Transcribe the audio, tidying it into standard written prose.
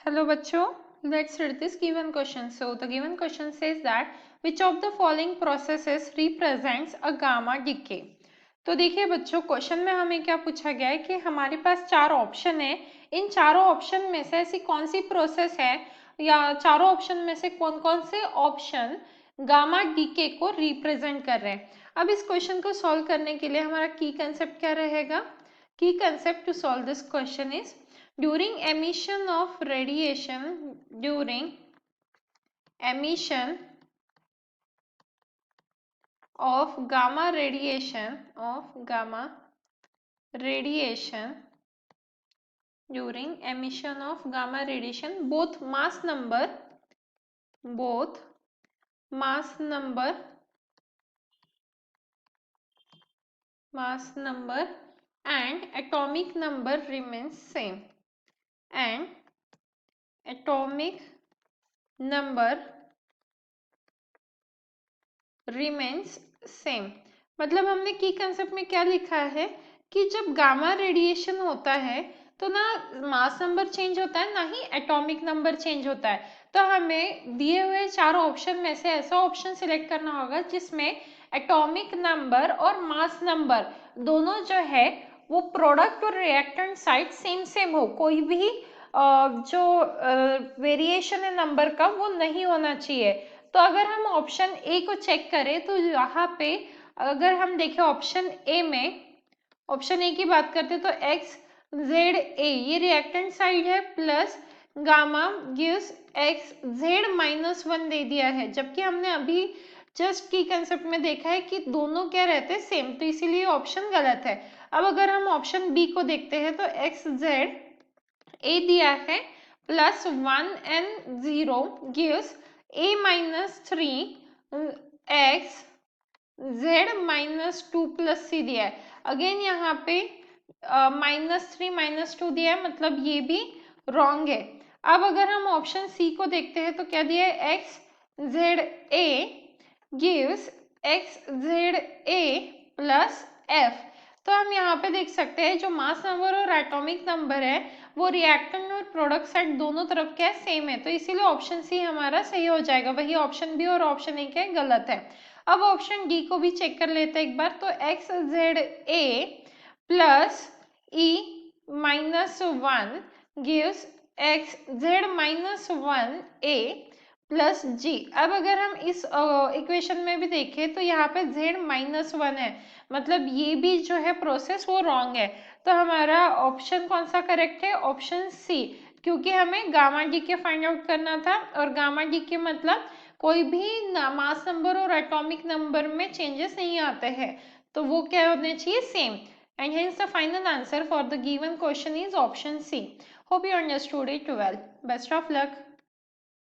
Hello बच्चों, let's read this given question. So the given question says that which of the following processes represents a gamma decay? तो देखिए बच्चों, question में हमें क्या पूछा गया है कि हमारे पास चार ऑप्शन है, इन चारों ऑप्शन में से ऐसी कौन सी प्रोसेस है या चारों ऑप्शन में से कौन कौन से ऑप्शन गामा डीके को रिप्रेजेंट कर रहे हैं। अब इस क्वेश्चन को सॉल्व करने के लिए हमारा की कंसेप्ट क्या रहेगा? की concept to solve this question is during emission of gamma radiation both mass number and atomic number remains same, and atomic number remains same। मतलब हमने की कंसेप्ट में क्या लिखा है कि जब गामा रेडिएशन होता है तो ना मास नंबर चेंज होता है ना ही एटॉमिक नंबर चेंज होता है। तो हमें दिए हुए चारों ऑप्शन में से ऐसा ऑप्शन सिलेक्ट करना होगा जिसमें एटॉमिक नंबर और मास नंबर दोनों जो है वो प्रोडक्ट और रिएक्टेंट साइड सेम सेम हो, कोई भी जो वेरिएशन है नंबर का वो नहीं होना चाहिए। तो अगर हम ऑप्शन ए को चेक करें तो यहाँ पे अगर हम देखें ऑप्शन ए में, ऑप्शन ए की बात करते तो एक्स जेड ए ये रिएक्टेंट साइड है plus gamma gives X Z -1 दे दिया है, जबकि हमने अभी जस्ट की कंसेप्ट में देखा है कि दोनों क्या रहते हैं सेम, तो इसीलिए ऑप्शन गलत है। अब अगर हम ऑप्शन बी को देखते हैं तो एक्स जेड ए दिया है +1 and 0 gives a -3 x z -2 + c दिया है। अगेन यहाँ पे -3 -2 दिया है, मतलब ये भी रॉन्ग है। अब अगर हम ऑप्शन सी को देखते हैं तो क्या दिया है x Z A gives X Z A plus F. तो हम यहाँ पे देख सकते हैं जो मास नंबर और एटॉमिक नंबर है वो रिएक्टेंट और प्रोडक्ट साइड दोनों तरफ क्या है सेम है, तो इसीलिए ऑप्शन सी हमारा सही हो जाएगा। वही ऑप्शन बी और ऑप्शन ए क्या है गलत है। अब ऑप्शन डी को भी चेक कर लेते हैं एक बार, तो X Z A plus E -1 gives X Z -1 A plus G. अब अगर हम इस इक्वेशन में भी देखें तो यहाँ पे z -1 है, मतलब ये भी जो है प्रोसेस वो रॉन्ग है। तो हमारा ऑप्शन कौन सा करेक्ट है? ऑप्शन सी, क्योंकि हमें गामा डी के फाइंड आउट करना था और गामा डी के मतलब कोई भी मास नंबर और एटॉमिक नंबर में चेंजेस नहीं आते हैं, तो वो क्या होने चाहिए? Same. And hence the final answer for the given question is option C. Hope you understood it well. Best of luck.